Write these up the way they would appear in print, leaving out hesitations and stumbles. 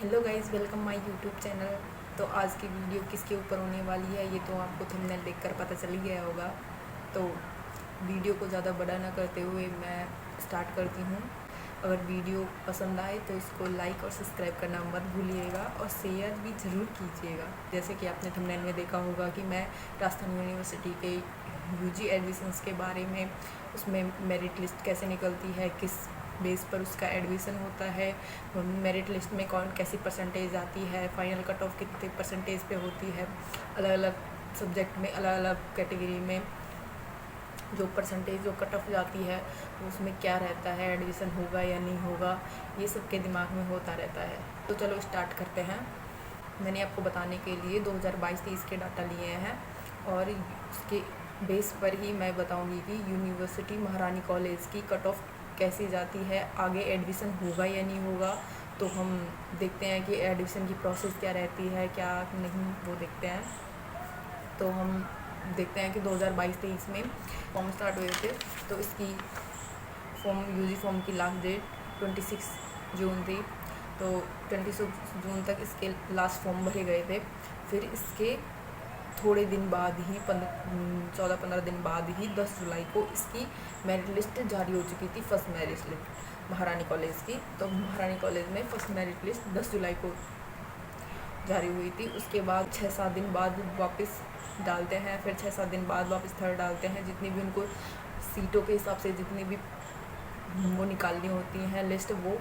Hello guys, welcome my YouTube channel. तो आज की वीडियो किसके ऊपर होने वाली है ये तो आपको थंबनेल देखकर पता चल ही गया होगा। तो वीडियो को ज़्यादा बड़ा ना करते हुए मैं स्टार्ट करती हूँ। अगर वीडियो पसंद आए तो इसको लाइक और सब्सक्राइब करना मत भूलिएगा और शेयर भी ज़रूर कीजिएगा। जैसे कि आपने थंबनेल में देखा होगा कि मैं राजस्थान यूनिवर्सिटी के यूजी एडमिशन्स के बारे में, उसमें मेरिट लिस्ट कैसे निकलती है, किस बेस पर उसका एडमिशन होता है, मेरिट लिस्ट में कौन कैसी परसेंटेज आती है, फाइनल कट ऑफ कितने परसेंटेज पे होती है, अलग अलग सब्जेक्ट में अलग अलग कैटेगरी में जो परसेंटेज जो कट ऑफ जाती है तो उसमें क्या रहता है, एडमिशन होगा या नहीं होगा, ये सब के दिमाग में होता रहता है। तो चलो स्टार्ट करते हैं। मैंने आपको बताने के लिए 2022-23 के डाटा लिए हैं और उसके बेस पर ही मैं बताऊंगी कि यूनिवर्सिटी महारानी कॉलेज की कट ऑफ कैसी जाती है, आगे एडमिशन होगा या नहीं होगा। तो हम देखते हैं कि एडमिशन की प्रोसेस क्या रहती है, क्या नहीं, वो देखते हैं। तो हम देखते हैं कि 2022-23 में फॉर्म स्टार्ट हुए थे। तो इसकी यूजी फॉर्म की लास्ट डेट 26 जून थी। तो 26 जून तक इसके लास्ट फॉर्म भरे गए थे। फिर इसके थोड़े दिन बाद ही 14-15 दिन बाद ही 10 जुलाई को इसकी मेरिट लिस्ट जारी हो चुकी थी, फर्स्ट मेरिट लिस्ट महारानी कॉलेज की। तो महारानी कॉलेज में फर्स्ट मेरिट लिस्ट 10 जुलाई को जारी हुई थी। उसके बाद 6-7 दिन बाद वापस डालते हैं, फिर 6-7 दिन बाद वापस थर्ड डालते हैं। जितनी भी उनको सीटों के हिसाब से जितनी भी वो निकालनी होती हैं लिस्ट, वो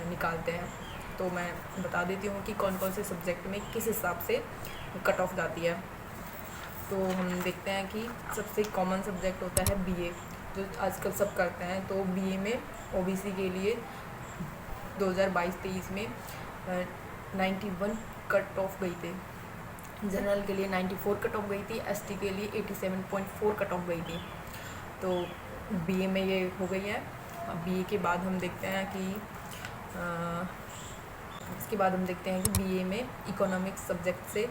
निकालते हैं। तो मैं बता देती हूँ कि कौन कौन से सब्जेक्ट में किस हिसाब से कट ऑफ जाती है। तो हम देखते हैं कि सबसे कॉमन सब्जेक्ट होता है बीए, जो आजकल सब करते हैं। तो बीए में ओबीसी के लिए 2022-23 में 91 कट ऑफ गई थी, जनरल के लिए 94 कट ऑफ गई थी, एसटी के लिए 87.4 कट ऑफ गई थी। तो बीए में ये हो गई है। बीए के बाद हम देखते हैं कि इसके बाद हम देखते हैं कि बीए में इकोनॉमिक्स सब्जेक्ट से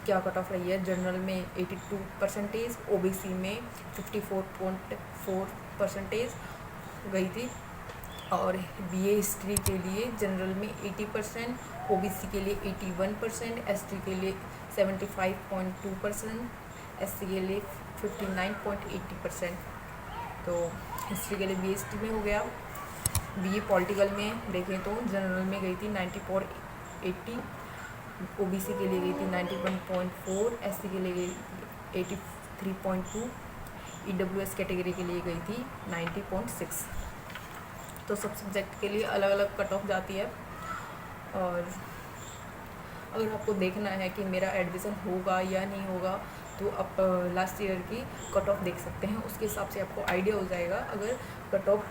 क्या कट ऑफ रही है। जनरल में 82%, ओबीसी में 54.4% गई थी। और बीए हिस्ट्री के लिए जनरल में 80%, ओबीसी के लिए 81%, एसटी के लिए 75.2%, एससी के लिए 59.80%। तो हिस्ट्री के लिए बीए हिस्ट्री में हो गया। बीए पॉलिटिकल में देखें तो जनरल में गई थी 94/80, ओबीसी के लिए गई थी 91.4, एससी के लिए गई 83.2, ईडब्ल्यूएस कैटेगरी के लिए गई थी 90.6। तो सब सब्जेक्ट के लिए अलग अलग कट ऑफ जाती है। और अगर आपको देखना है कि मेरा एडमिशन होगा या नहीं होगा तो आप लास्ट ईयर की कट ऑफ देख सकते हैं, उसके हिसाब से आपको आइडिया हो जाएगा। अगर कट ऑफ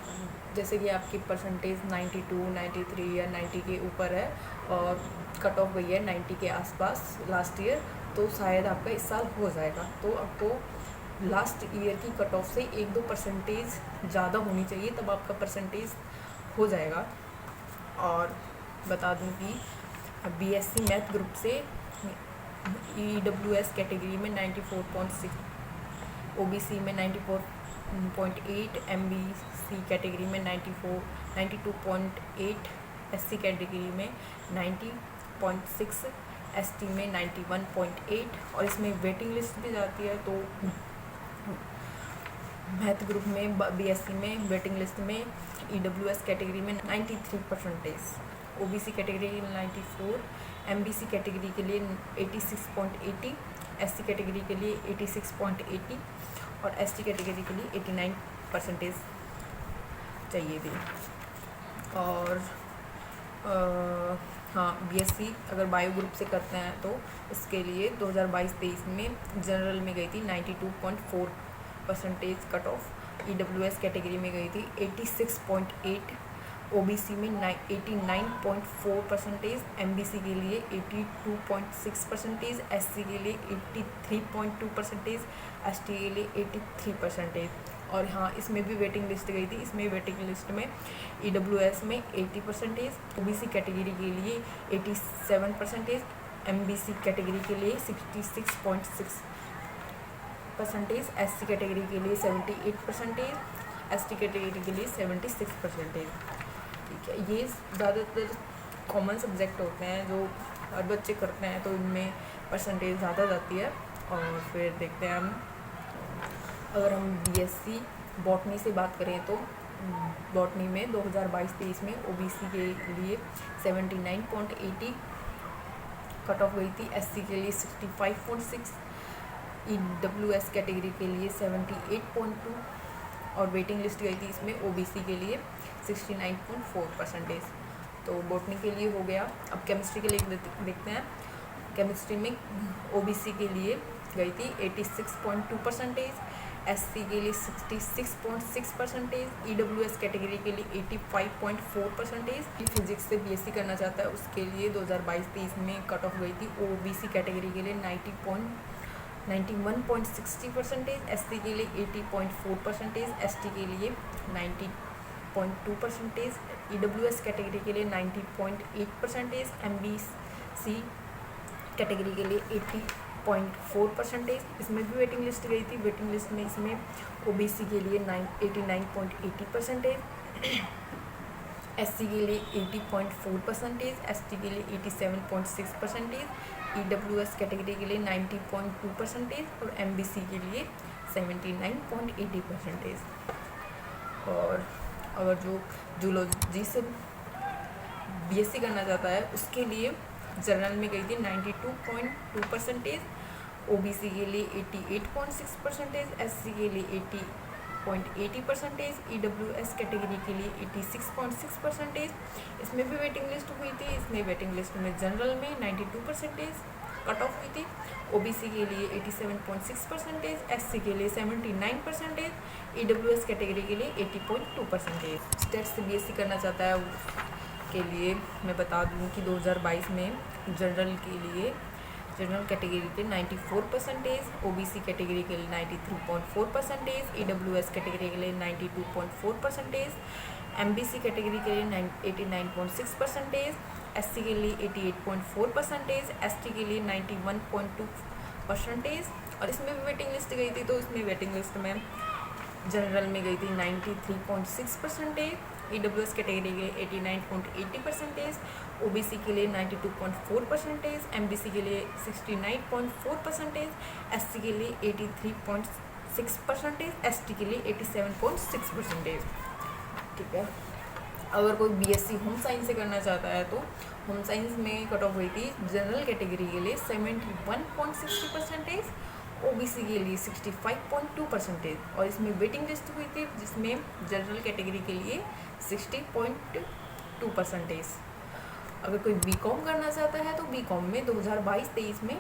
जैसे कि आपकी परसेंटेज 92, 93 या 90 के ऊपर है और कट ऑफ गई है 90 के आसपास लास्ट ईयर, तो शायद आपका इस साल हो जाएगा। तो आपको लास्ट ईयर की कट ऑफ से 1-2% ज़्यादा होनी चाहिए, तब आपका परसेंटेज हो जाएगा। और बता दूं कि बीएससी मैथ ग्रुप से ईडब्ल्यूएस कैटेगरी में 94.6, ओबीसी में 94.8, एमबीसी कैटेगरी में 92.8, एससी कैटेगरी में 90.6, एसटी में 91.8। और इसमें वेटिंग लिस्ट भी जाती है। तो मैथ ग्रुप में बीएससी में वेटिंग लिस्ट में ईडब्ल्यूएस कैटेगरी में 93%, ओबीसी कैटेगरी के लिए 94, एमबीसी कैटेगरी के लिए 86.80, एससी कैटेगरी के लिए 86.80 और एसटी कैटेगरी के लिए 89% चाहिए थी। और हाँ, बीएससी अगर बायो ग्रुप से करते हैं तो इसके लिए 2022-23 में जनरल में गई थी 92.4% कट ऑफ, ईडब्ल्यूएस कैटेगरी में गई थी 86.8, ओबीसी में 89.4%, एमबीसी के लिए 82.6%, एससी के लिए 83.2%, एसटी के लिए 83%। और हाँ, इसमें भी वेटिंग लिस्ट गई थी। इसमें वेटिंग लिस्ट में ईडब्ल्यूएस में 80%, ओबीसी कैटेगरी के लिए 87%, एमबीसी कैटेगरी के लिए 66.6%, एससी कैटेगरी के लिए 78%, एसटी कैटेगरी के लिए 76%। ठीक है, ये ज़्यादातर कॉमन सब्जेक्ट होते हैं जो हर बच्चे करते हैं, तो इनमें परसेंटेज ज़्यादा जाती है। और फिर देखते हैं हम, अगर हम बीएससी बॉटनी से बात करें तो बॉटनी में 2022-23 में ओबीसी के लिए 79.80 कट ऑफ गई थी, एससी के लिए 65.6, ईडब्ल्यूएस कैटेगरी के लिए 78.2 और वेटिंग लिस्ट गई थी इसमें ओबीसी के लिए 69.4%। तो बॉटनी के लिए हो गया। अब केमिस्ट्री के लिए देखते हैं। केमिस्ट्री में ओबीसी के लिए गई थी 86.2%, एससी के लिए 66.6%, ईडब्ल्यूएस कैटेगरी के लिए 85.4%। फिजिक्स से बीएससी करना चाहता है उसके लिए 2022-23 में कट ऑफ गई थी ओबीसी कैटेगरी के लिए 91.60%, एससी के लिए 80.4%, एसटी के लिए 90.2%, ईडब्ल्यूएस कैटेगरी के लिए 90.8%, एमबीसी कैटेगरी के लिए 80.4%। इसमें भी वेटिंग लिस्ट गई थी। वेटिंग लिस्ट में इसमें ओबीसी के लिए 89.80%, एससी के लिए 80.4%, एसटी के लिए 87.6%, ईडब्ल्यूएस कैटेगरी के लिए 90.2% और एमबीसी के लिए 79.80%। और अगर जो जूलॉजी से बीएससी करना चाहता है उसके लिए जनरल में गई थी 92.2%, ओबीसी के लिए 88.6%, एससी के लिए 80.80%, ईडब्ल्यूएस कैटेगरी के लिए 86.6%। इसमें भी वेटिंग लिस्ट हुई थी। इसमें वेटिंग लिस्ट में जनरल में 92% कट ऑफ हुई थी, ओबीसी के लिए 87.6%, एससी के लिए 79%, ईडब्ल्यूएस कैटेगरी के लिए 80.2%। स्टेट से बीएससी करना चाहता है के लिए मैं बता दूं कि 2022 में जनरल के लिए जनरल कैटेगरी के 94%, ओबीसी कैटेगरी के लिए 93.4%, ईडब्ल्यूएस कैटेगरी के लिए 92.4%, एमबीसी कैटेगरी के लिए 89.6%, एससी के लिए 88.4%, एसटी के लिए 91.2%। और इसमें भी वेटिंग लिस्ट गई थी। तो इसमें वेटिंग लिस्ट में जनरल में गई थी 93.6%, ईडब्ल्यूएस कैटेगरी के लिए 89.80%, ओबीसी के लिए 92.4%, एमबीसी के लिए 69.4%, एससी के लिए 83.6%, एसटी के लिए 87.6%। ठीक है। अगर कोई बीएससी होम साइंस से करना चाहता है तो होम साइंस में कट ऑफ हुई थी जनरल कैटेगरी के लिए 71.60%, ओबीसी के लिए 65.2% और इसमें वेटिंग लिस्ट हुई थी जिसमें जनरल कैटेगरी के लिए 60.2%। अगर कोई बीकॉम करना चाहता है तो बीकॉम में 2022-23 में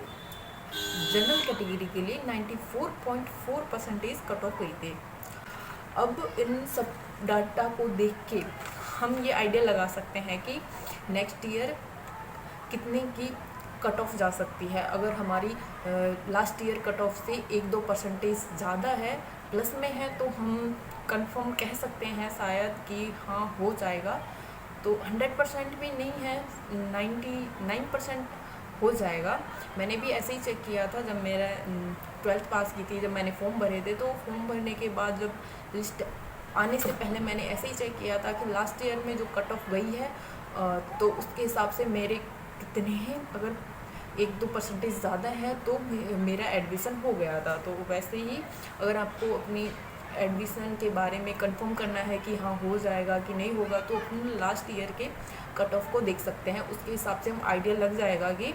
जनरल कैटेगरी के लिए 94.4% कट ऑफ हुई थी। अब इन सब डाटा को देख के हम ये आइडिया लगा सकते हैं कि नेक्स्ट ईयर कितने की कट ऑफ जा सकती है। अगर हमारी लास्ट ईयर कट ऑफ से 1-2% ज़्यादा है, प्लस में है, तो हम कंफर्म कह सकते हैं शायद कि हाँ हो जाएगा। तो 100% भी नहीं है, 99% हो जाएगा। मैंने भी ऐसे ही चेक किया था जब मेरा 12th पास की थी, जब मैंने फॉर्म भरे थे। तो फॉर्म भरने के बाद जब लिस्ट आने से पहले मैंने ऐसे ही चेक किया था कि लास्ट ईयर में जो कट ऑफ गई है तो उसके हिसाब से मेरे कितने हैं, अगर 1-2% ज़्यादा है तो मेरा एडमिशन हो गया था। तो वैसे ही अगर आपको अपनी एडमिशन के बारे में कंफर्म करना है कि हाँ हो जाएगा कि नहीं होगा, तो अपने लास्ट ईयर के कट ऑफ को देख सकते हैं। उसके हिसाब से हम आइडिया लग जाएगा कि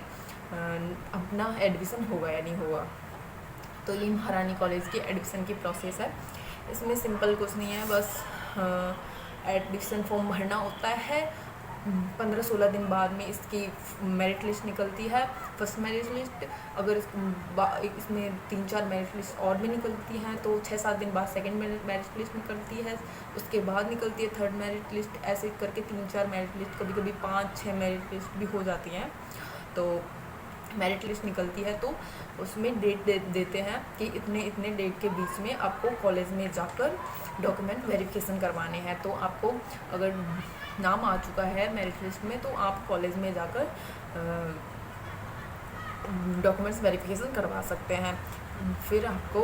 अपना एडमिशन होगा या नहीं होगा। तो ये महारानी कॉलेज की एडमिशन की प्रोसेस है। इसमें सिंपल कुछ नहीं है, बस एडमिशन फॉर्म भरना होता है। 15-16 दिन बाद में इसकी मेरिट लिस्ट निकलती है, फर्स्ट मेरिट लिस्ट। अगर इसमें 3-4 मेरिट लिस्ट और भी निकलती हैं तो 6-7 दिन बाद सेकंड मेरिट लिस्ट निकलती है, उसके बाद निकलती है थर्ड मेरिट लिस्ट। ऐसे करके 3-4 मेरिट लिस्ट, कभी कभी 5-6 मेरिट लिस्ट भी हो जाती हैं। तो मेरिट लिस्ट निकलती है तो उसमें डेट देते हैं कि इतने डेट के बीच में आपको कॉलेज में जाकर डॉक्यूमेंट वेरिफिकेशन करवाने हैं। तो आपको अगर नाम आ चुका है मेरिट लिस्ट में तो आप कॉलेज में जाकर डॉक्यूमेंट्स वेरिफिकेशन करवा सकते हैं। फिर आपको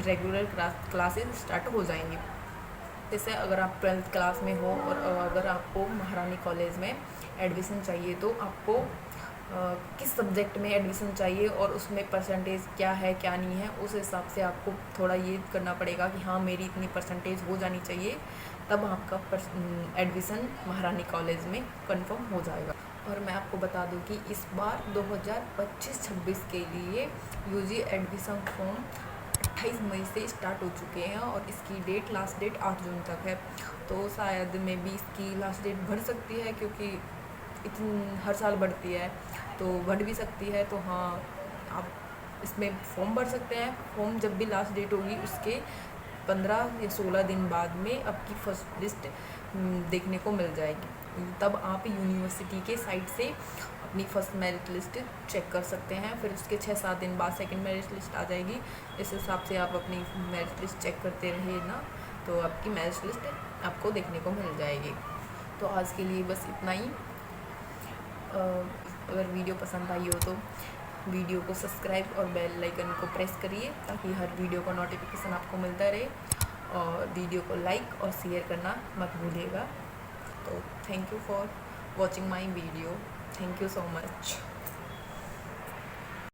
रेगुलर क्लासेस स्टार्ट हो जाएंगी। जैसे अगर आप 12th क्लास में हो और अगर आपको महारानी कॉलेज में एडमिशन चाहिए तो आपको किस सब्जेक्ट में एडमिशन चाहिए और उसमें परसेंटेज क्या है क्या नहीं है, उस हिसाब से आपको थोड़ा ये करना पड़ेगा कि हाँ मेरी इतनी परसेंटेज हो जानी चाहिए, तब आपका एडमिशन महारानी कॉलेज में कंफर्म हो जाएगा। और मैं आपको बता दूं कि इस बार 2025-26 के लिए यूजी एडमिशन फॉर्म 28 मई से स्टार्ट हो चुके हैं और इसकी लास्ट डेट 8 जून तक है। तो शायद में भी इसकी लास्ट डेट बढ़ सकती है, क्योंकि इतनी हर साल बढ़ती है तो बढ़ भी सकती है। तो हाँ, आप इसमें फॉर्म भर सकते हैं। फॉर्म जब भी लास्ट डेट होगी उसके 15 या 16 दिन बाद में आपकी फर्स्ट लिस्ट देखने को मिल जाएगी। तब आप यूनिवर्सिटी के साइट से अपनी फ़र्स्ट मेरिट लिस्ट चेक कर सकते हैं। फिर उसके 6-7 दिन बाद सेकंड मेरिट लिस्ट आ जाएगी। इस हिसाब से आप अपनी मेरिट लिस्ट चेक करते रहिए ना, तो आपकी मेरिट लिस्ट आपको देखने को मिल जाएगी। तो आज के लिए बस इतना ही। अगर वीडियो पसंद आई हो तो वीडियो को सब्सक्राइब और बेल आइकन को प्रेस करिए, ताकि हर वीडियो का नोटिफिकेशन आपको मिलता रहे। और वीडियो को लाइक और शेयर करना मत भूलिएगा। तो thank you for watching my video. Thank you so much.